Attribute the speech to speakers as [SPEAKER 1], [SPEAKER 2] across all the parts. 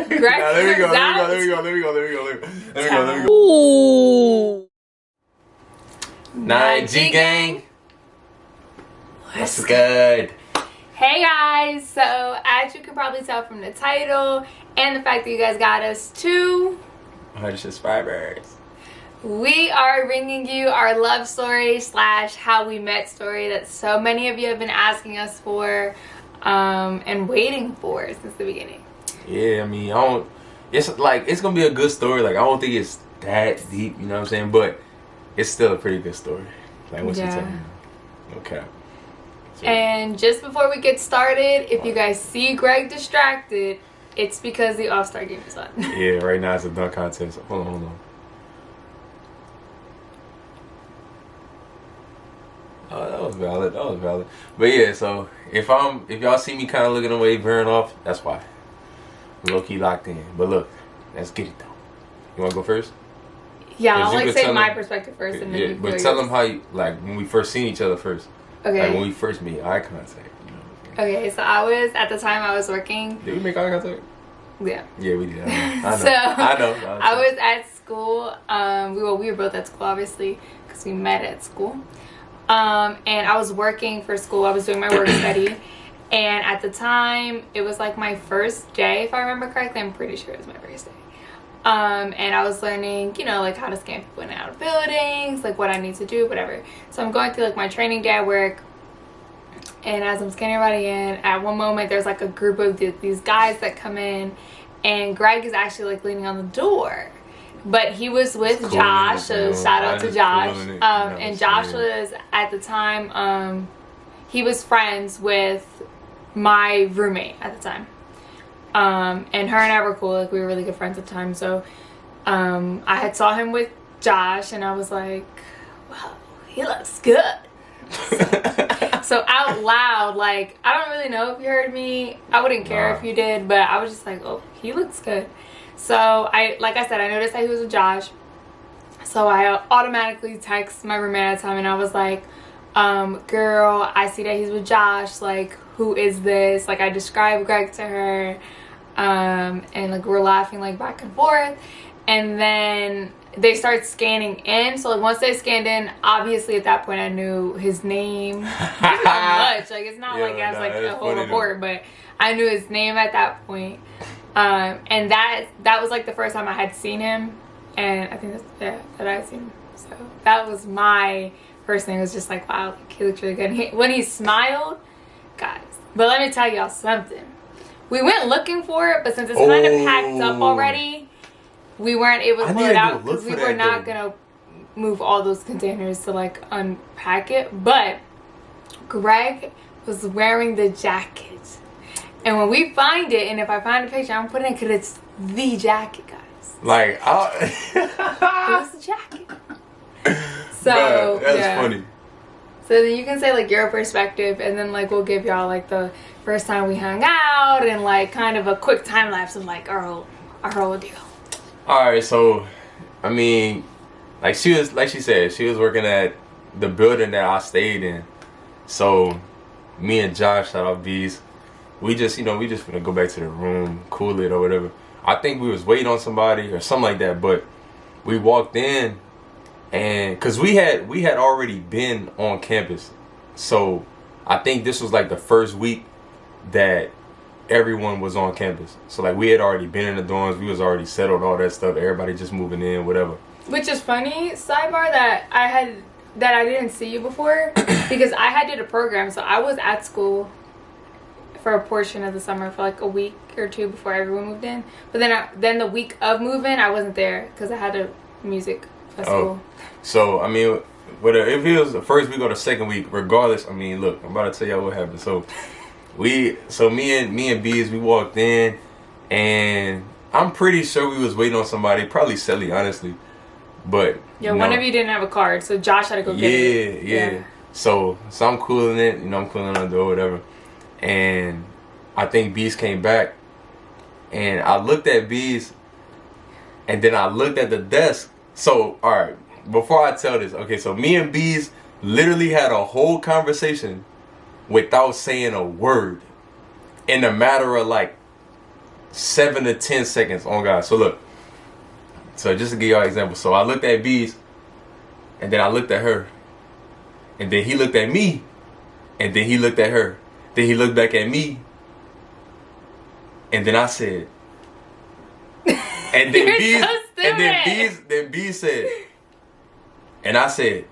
[SPEAKER 1] Greg
[SPEAKER 2] Let me go.
[SPEAKER 1] Ooh.
[SPEAKER 2] Night G gang. What's good?
[SPEAKER 1] Hey guys, so as you can probably tell from the title and the fact that you guys got us to
[SPEAKER 2] 100 subscribers.
[SPEAKER 1] we are bringing you our love story / how we met story that so many of you have been asking us for and waiting for since the beginning.
[SPEAKER 2] Yeah, I mean, it's gonna be a good story. Like, I don't think it's that deep, you know what I'm saying? But it's still a pretty good story. Like, what you tell me? Okay. So,
[SPEAKER 1] And just before we get started, if you guys see Greg distracted, it's because the All-Star game is on.
[SPEAKER 2] yeah, right now it's a dunk contest. Hold on. Oh, that was valid. But yeah, so if y'all see me kind of looking away, veering off, that's why. Low key locked in. But look, let's get it though. You want to go first?
[SPEAKER 1] Yeah, I'll
[SPEAKER 2] you
[SPEAKER 1] like
[SPEAKER 2] could
[SPEAKER 1] say
[SPEAKER 2] tell
[SPEAKER 1] my
[SPEAKER 2] them-
[SPEAKER 1] perspective first, and then
[SPEAKER 2] Yeah,
[SPEAKER 1] you
[SPEAKER 2] but
[SPEAKER 1] go
[SPEAKER 2] tell
[SPEAKER 1] yours.
[SPEAKER 2] them how you, like, when we first seen each other first.
[SPEAKER 1] Okay.
[SPEAKER 2] Like when we first made eye contact. You know?
[SPEAKER 1] Okay, so at the time I was working.
[SPEAKER 2] Did we make eye contact?
[SPEAKER 1] Yeah.
[SPEAKER 2] Yeah, we did. I know.
[SPEAKER 1] So
[SPEAKER 2] I know.
[SPEAKER 1] I was at school. We were both at school, obviously, because we met at school. And I was working for school. I was doing my work study. And at the time, it was like my first day, if I remember correctly. I'm pretty sure it was my first day. And I was learning, like how to scan people in and out of buildings, like what I need to do, whatever. So I'm going through like my training day at work. And as I'm scanning everybody in, at one moment there's like a group of these guys that come in, and Greg is actually like leaning on the door. But he was with
[SPEAKER 2] Cool
[SPEAKER 1] Josh,
[SPEAKER 2] nigga,
[SPEAKER 1] so shout out to Josh.
[SPEAKER 2] Cool
[SPEAKER 1] And Josh was at the time, he was friends with my roommate at the time. And her and I were cool, like we were really good friends at the time. So I had saw him with Josh, and I was like, wow, he looks good. So out loud, like, I don't really know if you heard me. I wouldn't care if you did, but I was just like, oh, he looks good. So like I said, I noticed that he was with Josh. So I automatically text my roommate at the time, and I was like, girl, I see that he's with Josh. Like, who is this? Like, I described Greg to her. And like we're laughing like back and forth. And then they start scanning in. So like once they scanned in, obviously at that point I knew his name. Not much. Like it's not like I was like a whole report, but I knew his name at that point. And that was like the first time I had seen him, and I think that I had seen him. So that was my first thing. It was just like, wow, like, he looks really good. And when he smiled, guys. But let me tell y'all something. We went looking for it, but since it's kind of packed up already, we weren't able to pull it out because we were not gonna move all those containers to like unpack it. But Greg was wearing the jacket, and when we find it, and if I find a picture, I'm putting it because it's the jacket, guys.
[SPEAKER 2] Like,
[SPEAKER 1] it was the jacket. So
[SPEAKER 2] bruh, that's funny.
[SPEAKER 1] So then you can say like your perspective, and then like we'll give y'all like the first time we hung out and like kind of a quick time lapse of like our whole deal.
[SPEAKER 2] Alright, so I mean, like she said, she was working at the building that I stayed in. So me and Josh, shout out Bees, we just gonna go back to the room, cool it or whatever. I think we was waiting on somebody or something like that, but we walked in, and cause we had already been on campus. So I think this was like the first week that everyone was on campus. So like we had already been in the dorms, we was already settled, all that stuff, everybody just moving in, whatever.
[SPEAKER 1] Which is funny, sidebar, that I didn't see you before because I had did a program, so I was at school for a portion of the summer for like a week or two before everyone moved in. But then the week of moving, I wasn't there because I had a music festival.
[SPEAKER 2] So I mean, whether if it was the first week or the second week, regardless, I mean, look, I'm about to tell y'all what happened. So me and Bees, we walked in, and I'm pretty sure we was waiting on somebody, probably Sally, honestly. But
[SPEAKER 1] yeah, one of you didn't have a card, so Josh had to go get it.
[SPEAKER 2] Yeah. So I'm cooling it, I'm cooling on the door, whatever. And I think Bees came back, and I looked at Bees, and then I looked at the desk. So alright, before I tell this, okay, so me and Bees literally had a whole conversation without saying a word in a matter of like 7 to 10 seconds on God. So look. So just to give y'all an example. So I looked at Bees, and then I looked at her. And then he looked at me, and then he looked at her. Then he looked back at me, and then I said, and then
[SPEAKER 1] You're
[SPEAKER 2] Bees,
[SPEAKER 1] so
[SPEAKER 2] then Bees said, and I said,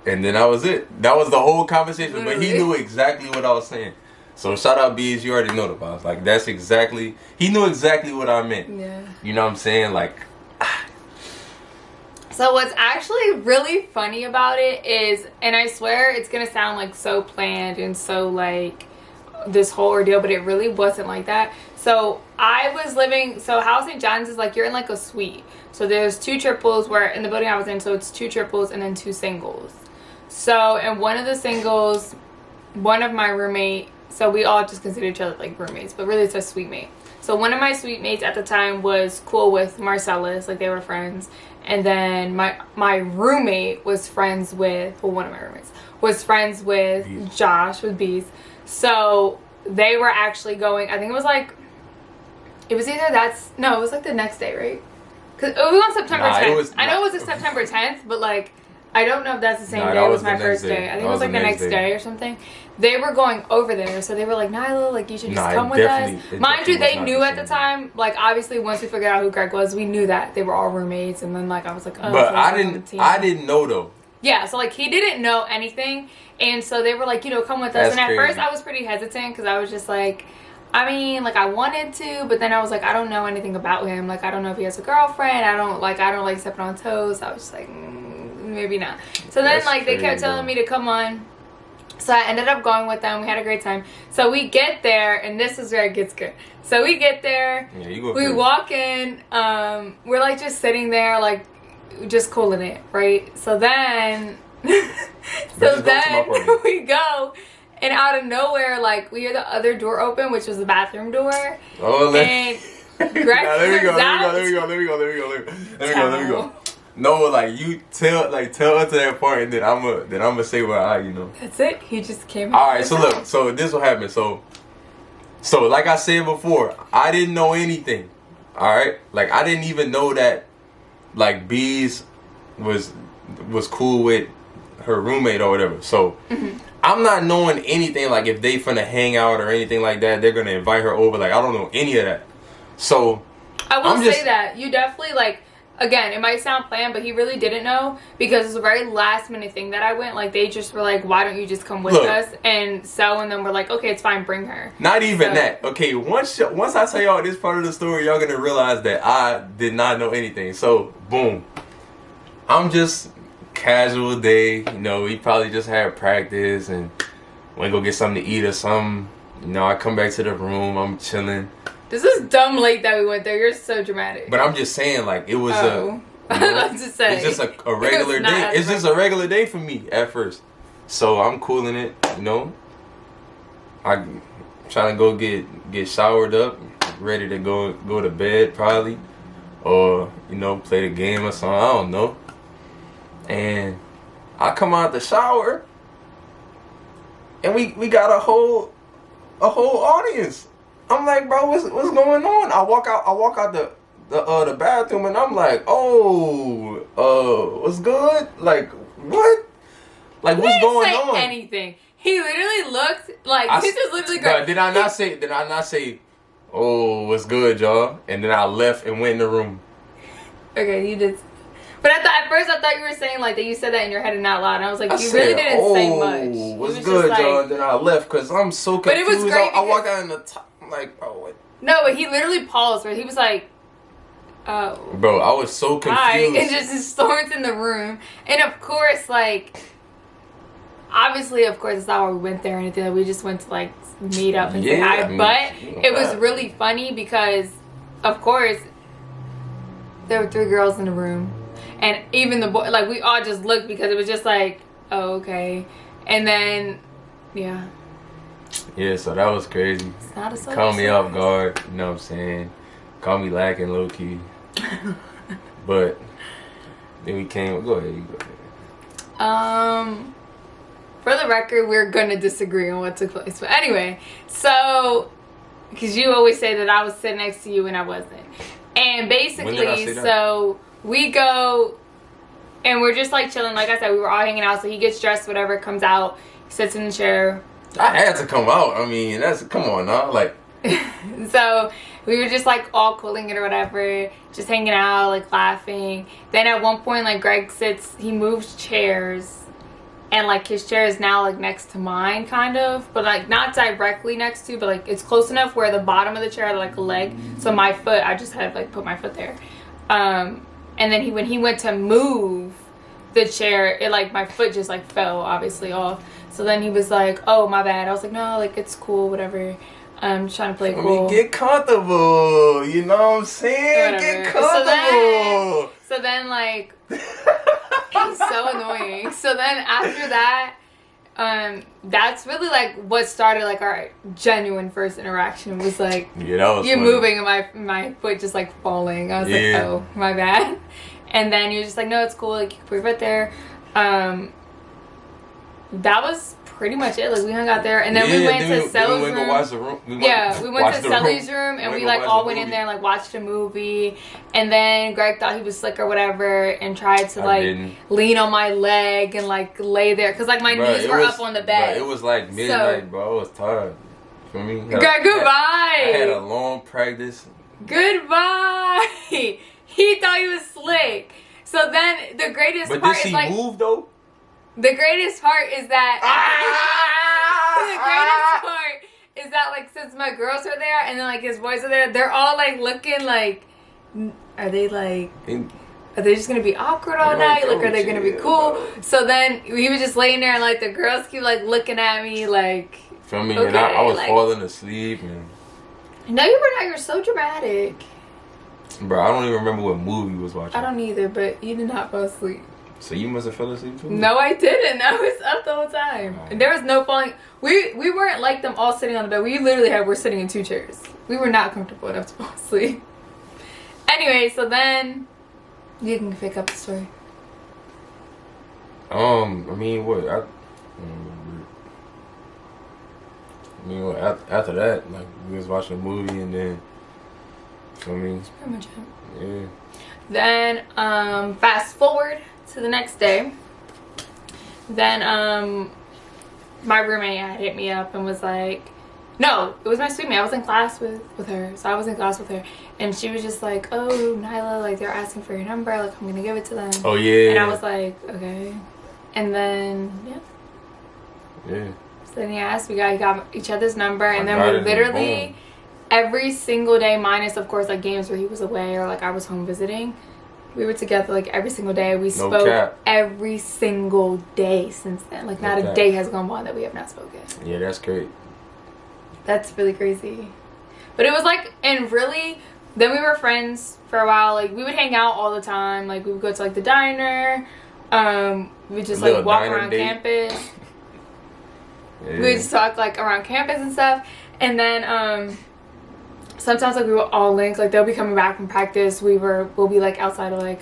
[SPEAKER 2] and then that was it. That was the whole conversation. But he knew exactly what I was saying. So shout out Bees, you already know the boss. Like that's exactly, he knew exactly what I meant.
[SPEAKER 1] Yeah.
[SPEAKER 2] You know what I'm saying? Like.
[SPEAKER 1] So what's actually really funny about it is, and I swear it's gonna sound like so planned and so like this whole ordeal, but it really wasn't like that. So I was living, so House St. John's is like, you're in like a suite. So there's 2 triples where in the building I was in, so it's 2 triples and then 2 singles. So in one of the singles, one of my roommate, so we all just consider each other like roommates, but really it's a suite mate. So one of my suite mates at the time was cool with Marcellus, like they were friends. And then my roommate was friends with, well, one of my roommates was friends with
[SPEAKER 2] Bees.
[SPEAKER 1] Josh, with Bees. So they were actually going, I think it was like, it was either it was like the next day, right? Because it was on September 10th. I know it was September 10th, but like, I don't know if that's the same day. It was my first day. I think it was like the next day or something. They were going over there, so they were like, Nyla, like you should just come with us. Mind you, they knew at the time, like obviously once we figured out who Greg was, we knew that they were all roommates, and then like I was like, oh.
[SPEAKER 2] But
[SPEAKER 1] so
[SPEAKER 2] I didn't know though.
[SPEAKER 1] Yeah, so like he didn't know anything, and so they were like, come with us.
[SPEAKER 2] That's
[SPEAKER 1] and at
[SPEAKER 2] crazy.
[SPEAKER 1] first I was pretty hesitant because I was just like, I mean, like I wanted to, but then I was like, I don't know anything about him. Like I don't know if he has a girlfriend. I don't like stepping on toes. I was just like, maybe not. So then
[SPEAKER 2] That's
[SPEAKER 1] like they kept telling me to come on. So I ended up going with them. We had a great time. So we get there, and this is where it gets good. So we get there.
[SPEAKER 2] Yeah, you go
[SPEAKER 1] we
[SPEAKER 2] first.
[SPEAKER 1] walk in. We're like just sitting there, like just cooling it, right? So then, we go, and out of nowhere, like we hear the other door open, which was the bathroom door.
[SPEAKER 2] Oh,
[SPEAKER 1] and Greg
[SPEAKER 2] let me go. No, like you tell us to that point, and then I'm gonna say what
[SPEAKER 1] That's it. He just came.
[SPEAKER 2] All right, so look, so this will happen. So like I said before, I didn't know anything. All right, like I didn't even know that like Bees was cool with her roommate or whatever. So I'm not knowing anything like if they finna hang out or anything like that. They're gonna invite her over. Like I don't know any of that. So
[SPEAKER 1] I will say that you definitely like. Again, it might sound planned, but he really didn't know because it's a very last minute thing that I went. Like they just were like, "Why don't you just come with us?" And so, and then we're like, "Okay, it's fine, bring her."
[SPEAKER 2] Not even that. Okay, once I tell y'all this part of the story, y'all gonna realize that I did not know anything. So, boom, I'm just casual day. We probably just had practice and went to go get something to eat or something. I come back to the room. I'm chilling.
[SPEAKER 1] This is dumb late that we went there. You're so dramatic.
[SPEAKER 2] But I'm just saying, like, it was
[SPEAKER 1] it's
[SPEAKER 2] just a regular day. It's just a regular day for me at first. So I'm cooling it, I'm trying to go get showered up, ready to go to bed probably. Or, play the game or something. I don't know. And I come out the shower and we got a whole audience. I'm like, bro, what's going on? I walk out the bathroom and I'm like, what's good? Like, what? Like, what's going on?
[SPEAKER 1] Anything. He literally looked like this is literally great.
[SPEAKER 2] Did I not say, oh, what's good, y'all? And then I left and went in the room.
[SPEAKER 1] Okay, you did. But at first I thought you were saying like that you said that in your head and not loud. And I was like, really didn't say much.
[SPEAKER 2] What's good, y'all? And then I left because I'm so confused.
[SPEAKER 1] But it was great.
[SPEAKER 2] I walked out in the top. I'm like, bro, what?
[SPEAKER 1] No, but he literally paused where he was like, oh.
[SPEAKER 2] Bro, I was so confused.
[SPEAKER 1] Hi. And just storms in the room. And of course, like, obviously, of course, it's not why we went there or anything. We just went to, like, meet up and say hi. But it was really funny because, of course, there were 3 girls in the room. And even the boy, like, we all just looked because it was just like, oh, okay. And then, yeah.
[SPEAKER 2] Yeah, so that was crazy.
[SPEAKER 1] It's not a social
[SPEAKER 2] Caught me off
[SPEAKER 1] service.
[SPEAKER 2] guard, you know what I'm saying? Caught me lacking low key. But then we came. Go ahead, you go ahead.
[SPEAKER 1] For the record, we're gonna disagree on what took place. But anyway, so because you always say that I was sitting next to you and I wasn't. And
[SPEAKER 2] When did I say
[SPEAKER 1] basically,
[SPEAKER 2] that?
[SPEAKER 1] so we go and we're just like chilling. Like I said, we were all hanging out. So he gets dressed, whatever, comes out, sits in the chair.
[SPEAKER 2] I had to come out. I mean, come on now. Like,
[SPEAKER 1] So we were just like all cooling it or whatever, just hanging out, like laughing. Then at one point, like Greg he moves chairs, and like his chair is now like next to mine, kind of, but like not directly next to, but like it's close enough where the bottom of the chair had like a leg. So my foot, I just had like put my foot there. And then when he went to move the chair, it like my foot just like fell obviously off. So then he was like, "Oh, my bad." I was like, "No, like it's cool, whatever. I'm just trying to play cool."
[SPEAKER 2] get comfortable. You know what I'm saying?
[SPEAKER 1] Whatever.
[SPEAKER 2] Get comfortable.
[SPEAKER 1] So then like he's so annoying. So then after that, that's really like what started like our genuine first interaction. Was like,
[SPEAKER 2] Yeah, that was
[SPEAKER 1] you're
[SPEAKER 2] funny.
[SPEAKER 1] moving and my foot just like falling. I was like,
[SPEAKER 2] Yeah.
[SPEAKER 1] "Oh, my bad." And then you're just like, "No, it's cool. Like you can put your foot there." That was pretty much it. Like we hung out there, and then we went to Sally's
[SPEAKER 2] we
[SPEAKER 1] room.
[SPEAKER 2] Go watch the room. We
[SPEAKER 1] went to Sally's room, and we like all went in there, like watched a movie. And then Greg thought he was slick or whatever, and tried to like lean on my leg and like lay there, cause like my knees were up on the bed.
[SPEAKER 2] Bro, it was like midnight, bro. I was tired. You feel me?
[SPEAKER 1] Greg, goodbye.
[SPEAKER 2] I had a long practice.
[SPEAKER 1] Goodbye. He thought he was slick. So then the greatest
[SPEAKER 2] But
[SPEAKER 1] part
[SPEAKER 2] did
[SPEAKER 1] is
[SPEAKER 2] she
[SPEAKER 1] like
[SPEAKER 2] move though?
[SPEAKER 1] the greatest part is that the greatest part is that like since my girls are there and then like his boys are there, they're all like looking like, are they just gonna be awkward all night? Like, are they gonna be cool? So then he was just laying there and like the girls keep like looking at me like,
[SPEAKER 2] Feel me?
[SPEAKER 1] okay,
[SPEAKER 2] And I was
[SPEAKER 1] like,
[SPEAKER 2] falling asleep and
[SPEAKER 1] no, you were not. You're so dramatic.
[SPEAKER 2] bro, I don't even remember what movie we was watching.
[SPEAKER 1] I don't either, but you did not fall asleep.
[SPEAKER 2] So you must have fell asleep too?
[SPEAKER 1] No, I didn't. I was up the whole time. And there was no falling. We weren't like them all sitting on the bed. We literally were sitting in 2 chairs. We were not comfortable enough to fall asleep. Anyway, so then you can pick up the story.
[SPEAKER 2] I mean, what? After that, like we was watching a movie and then, feel me?
[SPEAKER 1] That's pretty much it.
[SPEAKER 2] Yeah.
[SPEAKER 1] Then fast forward to the next day. Then my roommate had hit me up and was like, no, it was my sweet mate. I was in class with her. So I was in class with her. And she was just like, "Oh, Nyla, like they're asking for your number. Like I'm going to give it to them."
[SPEAKER 2] Oh, yeah.
[SPEAKER 1] And I was like, okay. And then,
[SPEAKER 2] Yeah.
[SPEAKER 1] So then he asked, we got each other's number. And then
[SPEAKER 2] got
[SPEAKER 1] we
[SPEAKER 2] it,
[SPEAKER 1] literally,
[SPEAKER 2] boom.
[SPEAKER 1] every single day, minus, of course, like games where he was away or like I was home visiting, we were together like every single day. We spoke
[SPEAKER 2] cap.
[SPEAKER 1] every single day since then. Like not a
[SPEAKER 2] cap.
[SPEAKER 1] day has gone by that we have not spoken.
[SPEAKER 2] Yeah, that's great.
[SPEAKER 1] That's really crazy. But it was like, and really, then we were friends for a while. Like we would hang out all the time. Like we would go to like the diner. We would just like
[SPEAKER 2] Little
[SPEAKER 1] walk
[SPEAKER 2] diner
[SPEAKER 1] around
[SPEAKER 2] date.
[SPEAKER 1] campus.
[SPEAKER 2] Yeah.
[SPEAKER 1] We would just talk like around campus and stuff. And then sometimes like we would all link. Like they'll be coming back from practice. We'll be like outside of like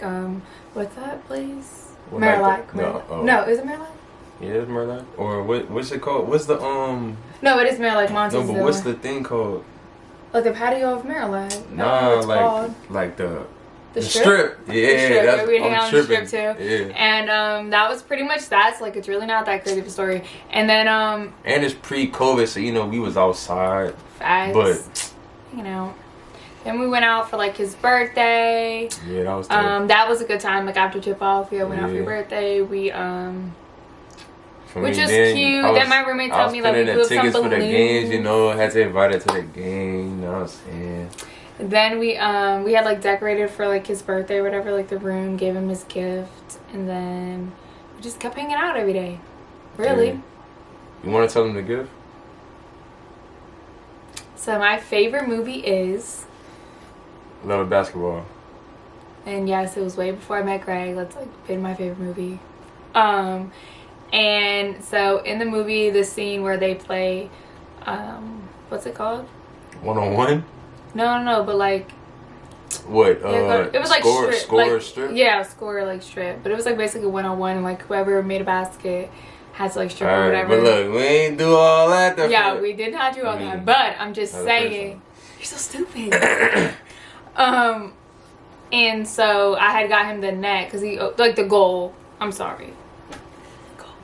[SPEAKER 1] what's that place?
[SPEAKER 2] What,
[SPEAKER 1] Marillac.
[SPEAKER 2] no, oh.
[SPEAKER 1] No, is it Marillac?
[SPEAKER 2] Yeah, it's Merlin. Or what's it called? What's the
[SPEAKER 1] No, it is Marillac.
[SPEAKER 2] No,
[SPEAKER 1] Montezuma.
[SPEAKER 2] but what's the thing called?
[SPEAKER 1] like the patio of Marillac?
[SPEAKER 2] Nah,
[SPEAKER 1] it's called.
[SPEAKER 2] like the
[SPEAKER 1] strip.
[SPEAKER 2] Yeah,
[SPEAKER 1] The strip.
[SPEAKER 2] that's
[SPEAKER 1] We'd hang
[SPEAKER 2] I'm
[SPEAKER 1] out on the
[SPEAKER 2] tripping.
[SPEAKER 1] strip too.
[SPEAKER 2] Yeah.
[SPEAKER 1] And that was pretty much that. So like it's really not that crazy of a story. And then
[SPEAKER 2] And it's pre-COVID, so we was outside.
[SPEAKER 1] facts,
[SPEAKER 2] But
[SPEAKER 1] hanging out. Then we went out for like his birthday.
[SPEAKER 2] yeah, that was tough.
[SPEAKER 1] That was a good time. Like after tip off, we went out for your
[SPEAKER 2] Yeah.
[SPEAKER 1] birthday. We
[SPEAKER 2] For
[SPEAKER 1] which
[SPEAKER 2] me,
[SPEAKER 1] was
[SPEAKER 2] then,
[SPEAKER 1] cute.
[SPEAKER 2] I was-
[SPEAKER 1] Then my roommate
[SPEAKER 2] I
[SPEAKER 1] told
[SPEAKER 2] was
[SPEAKER 1] me like we
[SPEAKER 2] spending
[SPEAKER 1] blew
[SPEAKER 2] the
[SPEAKER 1] up some
[SPEAKER 2] tickets for the games,
[SPEAKER 1] balloons.
[SPEAKER 2] had to invite her to the game, you know what I'm saying?
[SPEAKER 1] Then we had like decorated for like his birthday or whatever, like the room, gave him his gift, and then we just kept hanging out every day. Really.
[SPEAKER 2] Yeah. You want to tell them the gift?
[SPEAKER 1] So my favorite movie is,
[SPEAKER 2] Love Basketball.
[SPEAKER 1] and yes, it was way before I met Greg. That's like been my favorite movie. And so in the movie, the scene where they play, what's it called?
[SPEAKER 2] 1-on-1?
[SPEAKER 1] No, but like
[SPEAKER 2] What?
[SPEAKER 1] it was like
[SPEAKER 2] score
[SPEAKER 1] like,
[SPEAKER 2] strip?
[SPEAKER 1] Yeah, score like strip. But it was like basically 1-on-1, and like whoever made a basket had to like strip
[SPEAKER 2] All
[SPEAKER 1] or
[SPEAKER 2] right,
[SPEAKER 1] whatever.
[SPEAKER 2] but look, we ain't do all that.
[SPEAKER 1] Yeah, we did not do all that. But I'm just saying, you're so stupid. And so I had got him the net because he like the goal. I'm sorry.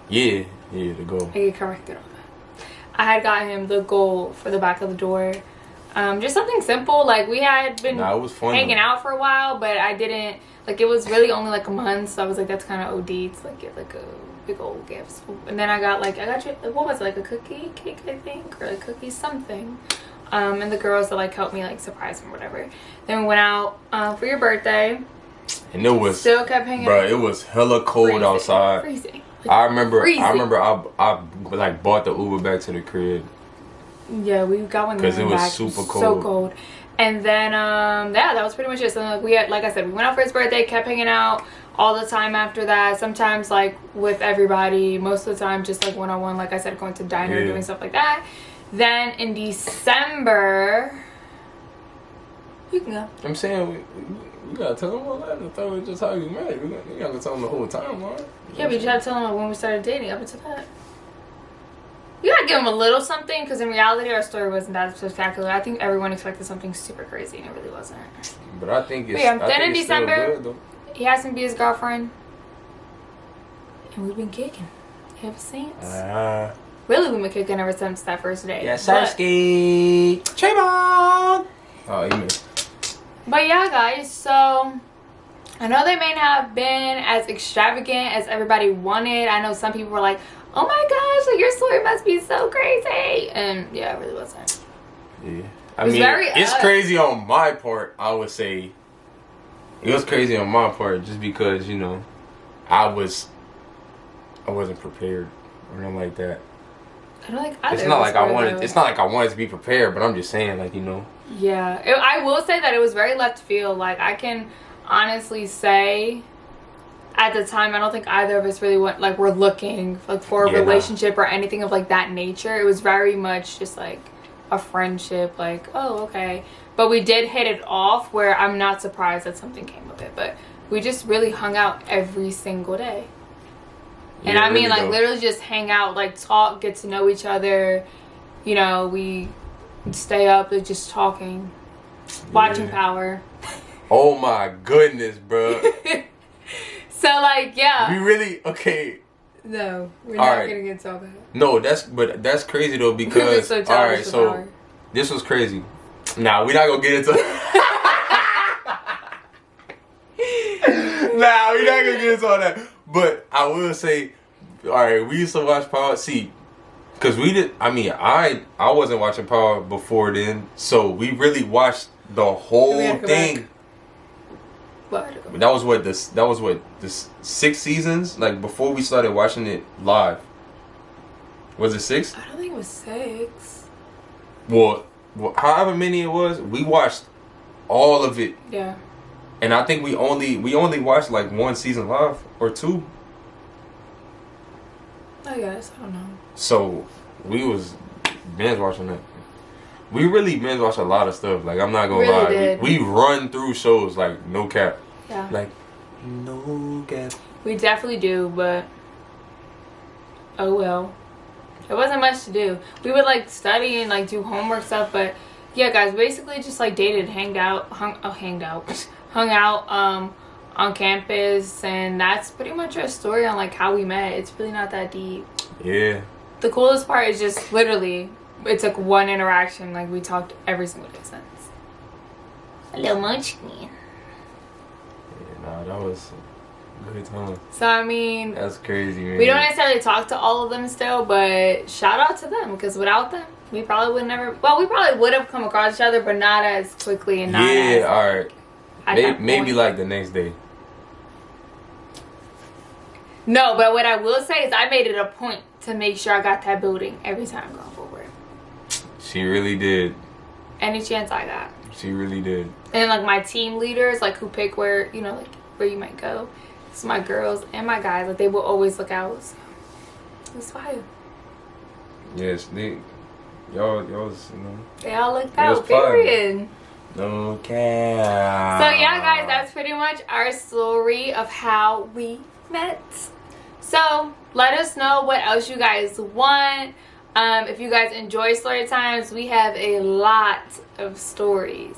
[SPEAKER 2] Yeah, the goal.
[SPEAKER 1] I get corrected on that. I had got him the goal for the back of the door. Just something simple. Like we had been
[SPEAKER 2] it was fun,
[SPEAKER 1] hanging
[SPEAKER 2] though.
[SPEAKER 1] out for a while, but I didn't like. It was really only like a month, so I was like, that's kind of OD to like get like a big old gift. So, and then I got you. What was it, like a cookie cake, I think, or like cookies something. And the girls that like helped me like surprise him or whatever. Then we went out for your birthday.
[SPEAKER 2] And it was
[SPEAKER 1] still kept hanging.
[SPEAKER 2] Bro, it was hella cold outside.
[SPEAKER 1] Freezing. Like,
[SPEAKER 2] I remember I like bought the Uber back to the crib.
[SPEAKER 1] Yeah, we got one
[SPEAKER 2] because it was
[SPEAKER 1] back.
[SPEAKER 2] super cold.
[SPEAKER 1] So cold. And then yeah, that was pretty much it. So like we had, like I said, we went out for his birthday, kept hanging out all the time after that. Sometimes like with everybody, most of the time just like one-on-one, like I said, going to diner, doing stuff like that. Then in December, you can go.
[SPEAKER 2] I'm saying we gotta tell them all that. I thought it was just how you met. We gotta tell them the whole timeline.
[SPEAKER 1] Yeah, but you gotta tell them when we started dating up until that. You gotta give them a little something, because in reality our story wasn't that spectacular. I think everyone expected something super crazy and it really wasn't.
[SPEAKER 2] But I think it's.
[SPEAKER 1] But yeah,
[SPEAKER 2] I
[SPEAKER 1] then
[SPEAKER 2] think
[SPEAKER 1] in
[SPEAKER 2] it's still
[SPEAKER 1] December,
[SPEAKER 2] good, though.
[SPEAKER 1] he asked me to be his girlfriend, and we've been kicking ever since. Really, we've been kicking ever since that first day.
[SPEAKER 2] Yeah, Sarsky. Trayvon. Oh, you missed.
[SPEAKER 1] But yeah, guys, so I know they may not have been as extravagant as everybody wanted. I know some people were like, oh my gosh, like your story must be so crazy. And yeah, it really wasn't.
[SPEAKER 2] Yeah. I mean, it's crazy on my part, I would say. It was crazy on my part just because, you know, I wasn't prepared or nothing like that.
[SPEAKER 1] I don't think either.
[SPEAKER 2] It's not like I wanted to be prepared, but I'm just saying, like, you know.
[SPEAKER 1] Yeah, I will say that it was very left field. Like, I can honestly say, at the time, I don't think either of us really were looking like for a relationship or anything of like that nature. It was very much just like a friendship. Like, oh, okay. But we did hit it off where I'm not surprised that something came of it. But we just really hung out every single day. And I mean, like, literally just hang out, like, talk, get to know each other. You know, we stay up, like, just talking, watching Power.
[SPEAKER 2] Oh, my goodness, bro.
[SPEAKER 1] So, like, yeah.
[SPEAKER 2] We really, okay.
[SPEAKER 1] No, we're not going to get to all that.
[SPEAKER 2] No, that's crazy, though, because,
[SPEAKER 1] so
[SPEAKER 2] all right, so, Power. This was crazy. Nah, we're not going to get into Nah, we're not going to get into all that. But I will say, all right, we used to watch Power. See, because I wasn't watching Power before then, so we really watched the whole thing. That was what the 6 seasons, like before we started watching it live. Was it 6?
[SPEAKER 1] I don't think it was 6.
[SPEAKER 2] Well, however many it was, we watched all of it.
[SPEAKER 1] Yeah.
[SPEAKER 2] And I think we only watched like 1 season live or 2.
[SPEAKER 1] I guess, I don't know.
[SPEAKER 2] So we was binge watching that. We really binge watch a lot of stuff. Like, I'm not gonna lie. We run through shows like no cap.
[SPEAKER 1] Yeah.
[SPEAKER 2] Like no cap.
[SPEAKER 1] We definitely do, but oh well. It wasn't much to do. We would like study and like do homework stuff, but yeah, guys, basically just like dated, hung out on campus, and that's pretty much our story on like how we met. It's really not that deep.
[SPEAKER 2] Yeah.
[SPEAKER 1] The coolest part is just literally it took one interaction. Like we talked every single day since. A little munchkin.
[SPEAKER 2] Yeah, nah, that was a good time.
[SPEAKER 1] So I mean,
[SPEAKER 2] that's crazy, man.
[SPEAKER 1] We don't necessarily talk to all of them still, but shout out to them, because without them, we probably would never. Well, we probably would have come across each other, but not as quickly and not as.
[SPEAKER 2] Yeah, all right. Maybe like the next day.
[SPEAKER 1] No, but what I will say is I made it a point to make sure I got that building every time going forward.
[SPEAKER 2] She really did.
[SPEAKER 1] Any chance I got.
[SPEAKER 2] She really did.
[SPEAKER 1] And like my team leaders, like who pick where, you know, like where you might go. It's my girls and my guys. Like they will always look out. So it's fire.
[SPEAKER 2] Yes, y'all, you know.
[SPEAKER 1] They all looked out, period.
[SPEAKER 2] No cap.
[SPEAKER 1] So yeah, guys, that's pretty much our story of how we met. So let us know what else you guys want. If you guys enjoy story times, we have a lot of stories.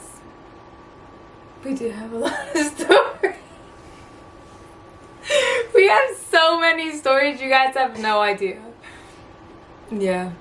[SPEAKER 1] We do have a lot of stories. We have so many stories, you guys have no idea. Yeah.